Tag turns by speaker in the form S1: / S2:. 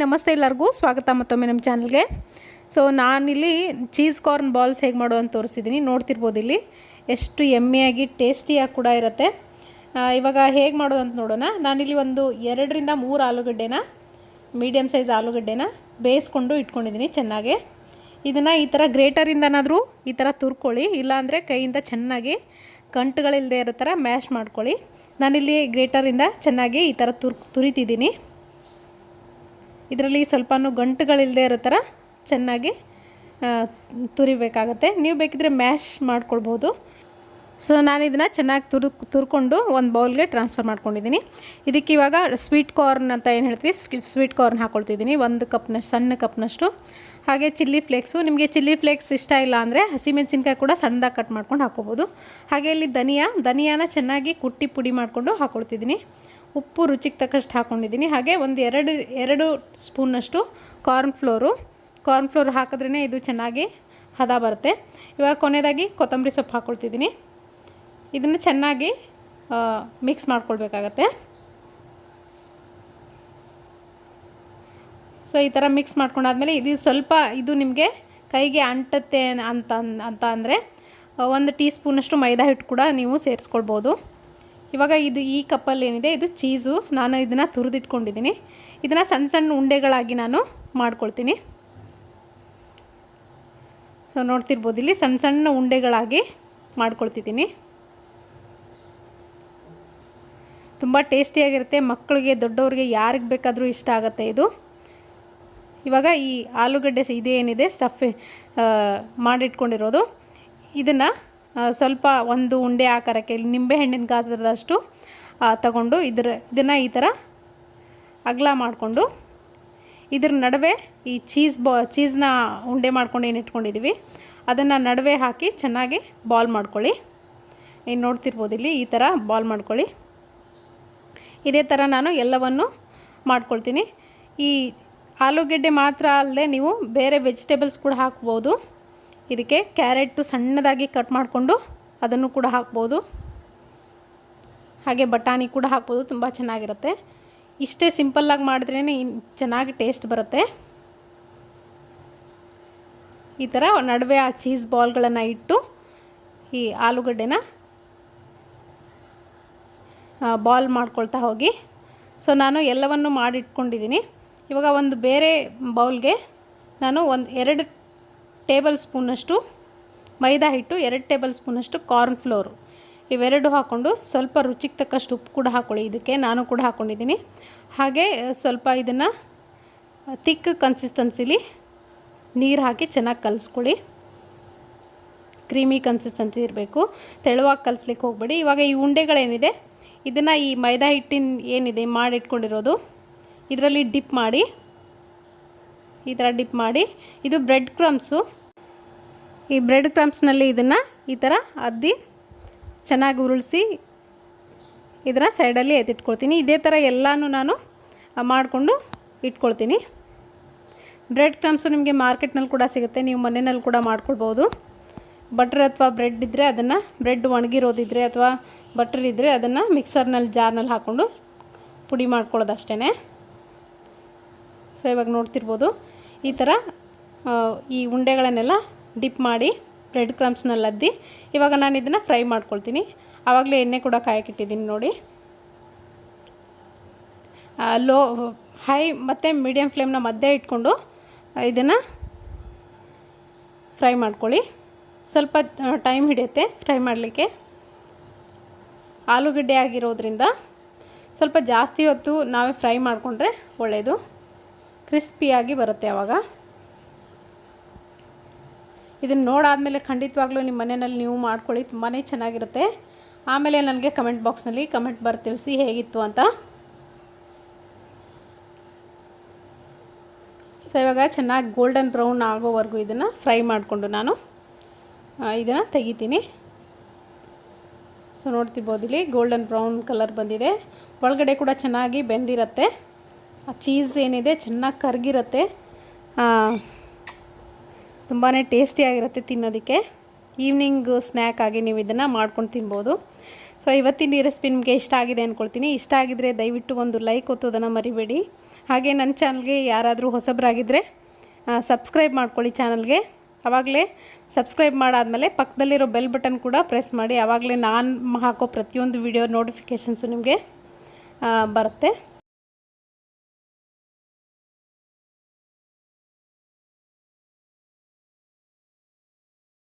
S1: ನಮಸ್ತೆ ಎಲ್ಲರಿಗೂ ಸ್ವಾಗತ ಮತ್ತೊಮ್ಮೆ ನಮ್ಮ ಚಾನಲ್ಗೆ. ಸೊ ನಾನಿಲ್ಲಿ ಚೀಸ್ ಕಾರ್ನ್ ಬಾಲ್ಸ್ ಹೇಗೆ ಮಾಡೋದು ಅಂತ ತೋರಿಸಿದ್ದೀನಿ. ನೋಡ್ತಿರ್ಬೋದು ಇಲ್ಲಿ ಎಷ್ಟು ಯಮ್ಮಿಯಾಗಿ ಟೇಸ್ಟಿಯಾಗಿ ಕೂಡ ಇರುತ್ತೆ. ಇವಾಗ ಹೇಗೆ ಮಾಡೋದು ಅಂತ ನೋಡೋಣ. ನಾನಿಲ್ಲಿ ಒಂದು 2 ರಿಂದ 3 ಆಲೂಗಡ್ಡೆನ ಮೀಡಿಯಮ್ ಸೈಜ್ ಆಲೂಗಡ್ಡೆನ ಬೇಯಿಸ್ಕೊಂಡು ಇಟ್ಕೊಂಡಿದ್ದೀನಿ ಚೆನ್ನಾಗಿ. ಇದನ್ನು ಈ ಥರ ಗ್ರೇಟರಿಂದನಾದರೂ ಈ ಥರ ತುರ್ಕೊಳ್ಳಿ, ಇಲ್ಲಾಂದರೆ ಕೈಯಿಂದ ಚೆನ್ನಾಗಿ ಗಂಟುಗಳಿಲ್ಲದೆ ಇರೋ ಥರ ಮ್ಯಾಶ್ ಮಾಡ್ಕೊಳ್ಳಿ. ನಾನಿಲ್ಲಿ ಗ್ರೇಟರಿಂದ ಚೆನ್ನಾಗಿ ಈ ಥರ ತುರಿತಿದ್ದೀನಿ. ಇದರಲ್ಲಿ ಸ್ವಲ್ಪನೂ ಗಂಟುಗಳಿಲ್ಲದೆ ಇರೋ ಥರ ಚೆನ್ನಾಗಿ ತುರಿಬೇಕಾಗತ್ತೆ. ನೀವು ಬೇಕಿದ್ರೆ ಮ್ಯಾಶ್ ಮಾಡ್ಕೊಳ್ಬೋದು. ಸೊ ನಾನು ಇದನ್ನು ಚೆನ್ನಾಗಿ ತುರ್ಕೊಂಡು ಒಂದು ಬೌಲ್ಗೆ ಟ್ರಾನ್ಸ್ಫರ್ ಮಾಡ್ಕೊಂಡಿದ್ದೀನಿ. ಇದಕ್ಕೆ ಇವಾಗ ಸ್ವೀಟ್ ಕಾರ್ನ್ ಅಂತ ಏನು ಹೇಳ್ತೀವಿ, ಸ್ವೀಟ್ ಕಾರ್ನ್ ಹಾಕ್ಕೊಳ್ತಿದ್ದೀನಿ 1 ಕಪ್ನಷ್ಟು, ಸಣ್ಣ ಕಪ್ನಷ್ಟು. ಹಾಗೆ ಚಿಲ್ಲಿ ಫ್ಲೇಕ್ಸು, ನಿಮಗೆ ಚಿಲ್ಲಿ ಫ್ಲೇಕ್ಸ್ ಇಷ್ಟ ಇಲ್ಲ ಅಂದರೆ ಹಸಿಮೆಣಸಿನ್ಕಾಯಿ ಕೂಡ ಸಣ್ಣದಾಗಿ ಕಟ್ ಮಾಡ್ಕೊಂಡು ಹಾಕ್ಕೋಬೋದು. ಹಾಗೆ ಇಲ್ಲಿ ಧನಿಯಾನ ಚೆನ್ನಾಗಿ ಕುಟ್ಟಿ ಪುಡಿ ಮಾಡಿಕೊಂಡು ಹಾಕ್ಕೊಳ್ತಿದ್ದೀನಿ. ಉಪ್ಪು ರುಚಿಗೆ ತಕ್ಕಷ್ಟು ಹಾಕ್ಕೊಂಡಿದ್ದೀನಿ. ಹಾಗೆ ಒಂದು 2 ಸ್ಪೂನಷ್ಟು ಕಾರ್ನ್ ಫ್ಲೋರ್ ಹಾಕಿದ್ರೇ ಇದು ಚೆನ್ನಾಗಿ ಹದ ಬರುತ್ತೆ. ಇವಾಗ ಕೊನೆಯದಾಗಿ ಕೊತ್ತಂಬರಿ ಸೊಪ್ಪು ಹಾಕ್ಕೊಳ್ತಿದ್ದೀನಿ. ಇದನ್ನು ಚೆನ್ನಾಗಿ ಮಿಕ್ಸ್ ಮಾಡ್ಕೊಳ್ಬೇಕಾಗತ್ತೆ. ಸೊ ಈ ಥರ ಮಿಕ್ಸ್ ಮಾಡ್ಕೊಂಡಾದ್ಮೇಲೆ ಇದು ನಿಮಗೆ ಕೈಗೆ ಅಂಟುತ್ತೆ ಅಂತ ಅಂದರೆ 1 ಟೀ ಸ್ಪೂನಷ್ಟು ಮೈದಾ ಹಿಟ್ಟು ಕೂಡ ನೀವು ಸೇರಿಸ್ಕೊಳ್ಬೋದು. ಇವಾಗ ಈ ಕಪ್ಪಲ್ಲಿ ಏನಿದೆ ಇದು ಚೀಸು. ನಾನು ಇದನ್ನು ತುರಿದಿಟ್ಕೊಂಡಿದ್ದೀನಿ. ಇದನ್ನು ಸಣ್ಣ ಸಣ್ಣ ಉಂಡೆಗಳಾಗಿ ನಾನು ಮಾಡ್ಕೊಳ್ತೀನಿ. ಸೊ ನೋಡ್ತಿರ್ಬೋದು ಇಲ್ಲಿ ಸಣ್ಣ ಸಣ್ಣ ಉಂಡೆಗಳಾಗಿ ಮಾಡ್ಕೊಳ್ತಿದ್ದೀನಿ. ತುಂಬ ಟೇಸ್ಟಿಯಾಗಿರುತ್ತೆ. ಮಕ್ಕಳಿಗೆ ದೊಡ್ಡವ್ರಿಗೆ ಯಾರಿಗೆ ಬೇಕಾದರೂ ಇಷ್ಟ ಆಗುತ್ತೆ ಇದು. ಇವಾಗ ಈ ಆಲೂಗಡ್ಡೆ ಇದೇನಿದೆ ಸ್ಟಫ್ ಮಾಡಿಟ್ಕೊಂಡಿರೋದು, ಇದನ್ನು ಸ್ವಲ್ಪ ಒಂದು ಉಂಡೆ ಆಕಾರಕ್ಕೆ ನಿಂಬೆಹಣ್ಣಿನ ಗಾತ್ರದಷ್ಟು ತಗೊಂಡು ಇದನ್ನು ಈ ಥರ ಅಗಲ ಮಾಡಿಕೊಂಡು ಇದ್ರ ನಡುವೆ ಈ ಚೀಸ್ನ ಉಂಡೆ ಮಾಡ್ಕೊಂಡು ಏನು ಇಟ್ಕೊಂಡಿದ್ದೀವಿ ಅದನ್ನು ನಡುವೆ ಹಾಕಿ ಚೆನ್ನಾಗಿ ಬಾಲ್ ಮಾಡ್ಕೊಳ್ಳಿ. ಏನು ನೋಡ್ತಿರ್ಬೋದು ಇಲ್ಲಿ ಈ ಥರ ಬಾಲ್ ಮಾಡ್ಕೊಳ್ಳಿ. ಇದೇ ಥರ ನಾನು ಎಲ್ಲವನ್ನು ಮಾಡ್ಕೊಳ್ತೀನಿ. ಈ ಆಲೂಗೆಡ್ಡೆ ಮಾತ್ರ ಅಲ್ಲದೆ ನೀವು ಬೇರೆ ವೆಜಿಟೇಬಲ್ಸ್ ಕೂಡ ಹಾಕ್ಬೋದು. ಇದಕ್ಕೆ ಕ್ಯಾರೆಟು ಸಣ್ಣದಾಗಿ ಕಟ್ ಮಾಡಿಕೊಂಡು ಅದನ್ನು ಕೂಡ ಹಾಕ್ಬೋದು. ಹಾಗೆ ಬಟಾಣಿ ಕೂಡ ಹಾಕ್ಬೋದು, ತುಂಬ ಚೆನ್ನಾಗಿರುತ್ತೆ. ಇಷ್ಟೇ ಸಿಂಪಲ್ಲಾಗಿ ಮಾಡಿದ್ರೇ ಚೆನ್ನಾಗಿ ಟೇಸ್ಟ್ ಬರುತ್ತೆ. ಈ ಥರ ನಡುವೆ ಆ ಚೀಸ್ ಬಾಲ್ಗಳನ್ನು ಇಟ್ಟು ಈ ಆಲೂಗಡ್ಡೆನ ಬಾಲ್ ಮಾಡ್ಕೊಳ್ತಾ ಹೋಗಿ. ಸೊ ನಾನು ಎಲ್ಲವನ್ನು ಮಾಡಿಟ್ಕೊಂಡಿದ್ದೀನಿ. ಇವಾಗ ಒಂದು ಬೇರೆ ಬೌಲ್ಗೆ ನಾನು 2 ಟೇಬಲ್ ಸ್ಪೂನಷ್ಟು ಮೈದಾ ಹಿಟ್ಟು, 2 ಟೇಬಲ್ ಸ್ಪೂನಷ್ಟು ಕಾರ್ನ್ ಫ್ಲೋರು, ಇವೆರಡು ಹಾಕ್ಕೊಂಡು ಸ್ವಲ್ಪ ರುಚಿಗೆ ತಕ್ಕಷ್ಟು ಉಪ್ಪು ಕೂಡ ಹಾಕ್ಕೊಳ್ಳಿ. ಇದಕ್ಕೆ ನಾನು ಕೂಡ ಹಾಕ್ಕೊಂಡಿದ್ದೀನಿ. ಹಾಗೆ ಸ್ವಲ್ಪ ಇದನ್ನು ತಿಕ್ ಕನ್ಸಿಸ್ಟೆನ್ಸಿಲಿ ನೀರು ಹಾಕಿ ಚೆನ್ನಾಗಿ ಕಲಿಸ್ಕೊಳ್ಳಿ. ಕ್ರೀಮಿ ಕನ್ಸಿಸ್ಟೆನ್ಸಿ ಇರಬೇಕು, ತೆಳುವಾಗಿ ಕಲಿಸ್ಲಿಕ್ಕೆ ಹೋಗಬೇಡಿ. ಇವಾಗ ಈ ಉಂಡೆಗಳೇನಿದೆ ಇದನ್ನು ಈ ಮೈದಾ ಹಿಟ್ಟಿನ ಏನಿದೆ ಮಾಡಿಟ್ಕೊಂಡಿರೋದು ಇದರಲ್ಲಿ ಡಿಪ್ ಮಾಡಿ, ಈ ಥರ ಡಿಪ್ ಮಾಡಿ. ಇದು ಬ್ರೆಡ್ ಕ್ರಮ್ಸು. ಈ ಬ್ರೆಡ್ ಕ್ರಮ್ಸ್ನಲ್ಲಿ ಇದನ್ನು ಈ ಥರ ಅದ್ದಿ ಚೆನ್ನಾಗಿ ಉರುಳಿಸಿ ಇದನ್ನು ಸೈಡಲ್ಲಿ ಎತ್ತಿಟ್ಕೊಳ್ತೀನಿ. ಇದೇ ಥರ ಎಲ್ಲನೂ ನಾನು ಮಾಡಿಕೊಂಡು ಇಟ್ಕೊಳ್ತೀನಿ. ಬ್ರೆಡ್ ಕ್ರಮ್ಸು ನಿಮಗೆ ಮಾರ್ಕೆಟ್ನಲ್ಲಿ ಕೂಡ ಸಿಗುತ್ತೆ, ನೀವು ಮನೆಯಲ್ಲಿ ಕೂಡ ಮಾಡ್ಕೊಳ್ಬೋದು. ಬಟ್ರ್ ಅಥವಾ ಬ್ರೆಡ್ ಇದ್ದರೆ ಅದನ್ನು, ಬ್ರೆಡ್ ಒಣಗಿರೋದಿದ್ದರೆ ಅಥವಾ ಬಟ್ರ್ ಇದ್ದರೆ ಅದನ್ನು ಮಿಕ್ಸರ್ನಲ್ಲಿ ಜಾರ್ನಲ್ಲಿ ಹಾಕ್ಕೊಂಡು ಪುಡಿ ಮಾಡ್ಕೊಳ್ಳೋದು ಅಷ್ಟೇ. ಸೊ ಇವಾಗ ನೋಡ್ತಿರ್ಬೋದು ಈ ಥರ ಈ ಉಂಡೆಗಳನ್ನೆಲ್ಲ ಡಿಪ್ ಮಾಡಿ ಬ್ರೆಡ್ ಕ್ರಮ್ಸ್ನಲ್ಲಿ ಅದ್ದಿ ಇವಾಗ ನಾನು ಇದನ್ನು ಫ್ರೈ ಮಾಡ್ಕೊಳ್ತೀನಿ. ಆವಾಗಲೇ ಎಣ್ಣೆ ಕೂಡ ಕಾಯಕ್ಕಿಟ್ಟಿದ್ದೀನಿ ನೋಡಿ. ಹೈ ಮತ್ತು ಮೀಡಿಯಮ್ ಫ್ಲೇಮ್ನ ಮಧ್ಯೆ ಇಟ್ಕೊಂಡು ಇದನ್ನು ಫ್ರೈ ಮಾಡ್ಕೊಳ್ಳಿ. ಸ್ವಲ್ಪ ಟೈಮ್ ಹಿಡಿಯುತ್ತೆ ಫ್ರೈ ಮಾಡಲಿಕ್ಕೆ. ಆಲೂಗಡ್ಡೆ ಆಗಿರೋದ್ರಿಂದ ಸ್ವಲ್ಪ ಜಾಸ್ತಿ ಹೊತ್ತು ನಾವೇ ಫ್ರೈ ಮಾಡಿಕೊಂಡ್ರೆ ಒಳ್ಳೆಯದು, ಕ್ರಿಸ್ಪಿಯಾಗಿ ಬರುತ್ತೆ ಆವಾಗ. ಇದನ್ನು ನೋಡಾದಮೇಲೆ ಖಂಡಿತವಾಗ್ಲೂ ನಿಮ್ಮ ಮನೆಯಲ್ಲಿ ನೀವು ಮಾಡ್ಕೊಳ್ಳಿ, ತುಂಬಾ ಚೆನ್ನಾಗಿರುತ್ತೆ. ಆಮೇಲೆ ನನಗೆ ಕಮೆಂಟ್ ಬಾಕ್ಸ್ನಲ್ಲಿ ಕಮೆಂಟ್ ತಿಳಿಸಿ ಹೇಗಿತ್ತು ಅಂತ. ಸೊ ಇವಾಗ ಚೆನ್ನಾಗಿ ಗೋಲ್ಡನ್ ಬ್ರೌನ್ ಆಗೋವರೆಗೂ ಇದನ್ನು ಫ್ರೈ ಮಾಡಿಕೊಂಡು ನಾನು ಇದನ್ನು ತೆಗಿತೀನಿ. ಸೊ ನೋಡ್ತಿರ್ಬೋದು ಇಲ್ಲಿ ಗೋಲ್ಡನ್ ಬ್ರೌನ್ ಕಲರ್ ಬಂದಿದೆ. ಒಳಗಡೆ ಕೂಡ ಚೆನ್ನಾಗಿ ಬೆಂದಿರುತ್ತೆ. ಆ ಚೀಸ್ ಏನಿದೆ ಚೆನ್ನಾಗಿ ಕರಗಿರುತ್ತೆ, ತುಂಬಾ ಟೇಸ್ಟಿಯಾಗಿರುತ್ತೆ ತಿನ್ನೋದಕ್ಕೆ. ಈವ್ನಿಂಗ್ ಸ್ನ್ಯಾಕ್ ಆಗಿ ನೀವು ಇದನ್ನು ಮಾಡ್ಕೊಂಡು ತಿನ್ಬೋದು. ಸೊ ಇವತ್ತಿನ ಈ ರೆಸಿಪಿ ನಿಮಗೆ ಇಷ್ಟ ಆಗಿದೆ ಅಂದ್ಕೊಳ್ತೀನಿ. ಇಷ್ಟ ಆಗಿದರೆ ದಯವಿಟ್ಟು ಒಂದು ಲೈಕ್ ಒತ್ತೋದನ್ನು ಮರಿಬೇಡಿ. ಹಾಗೆ ನನ್ನ ಚಾನಲ್ಗೆ ಯಾರಾದರೂ ಹೊಸಬರಾಗಿದ್ದರೆ ಸಬ್ಸ್ಕ್ರೈಬ್ ಮಾಡ್ಕೊಳ್ಳಿ ಚಾನಲ್ಗೆ. ಆವಾಗಲೇ ಸಬ್ಸ್ಕ್ರೈಬ್ ಮಾಡಾದಮೇಲೆ ಪಕ್ಕದಲ್ಲಿರೋ ಬೆಲ್ ಬಟನ್ ಕೂಡ ಪ್ರೆಸ್ ಮಾಡಿ. ಆವಾಗಲೇ ನಾನು ಹಾಕೋ ಪ್ರತಿಯೊಂದು ವಿಡಿಯೋ ನೋಟಿಫಿಕೇಷನ್ಸು ನಿಮಗೆ ಬರುತ್ತೆ.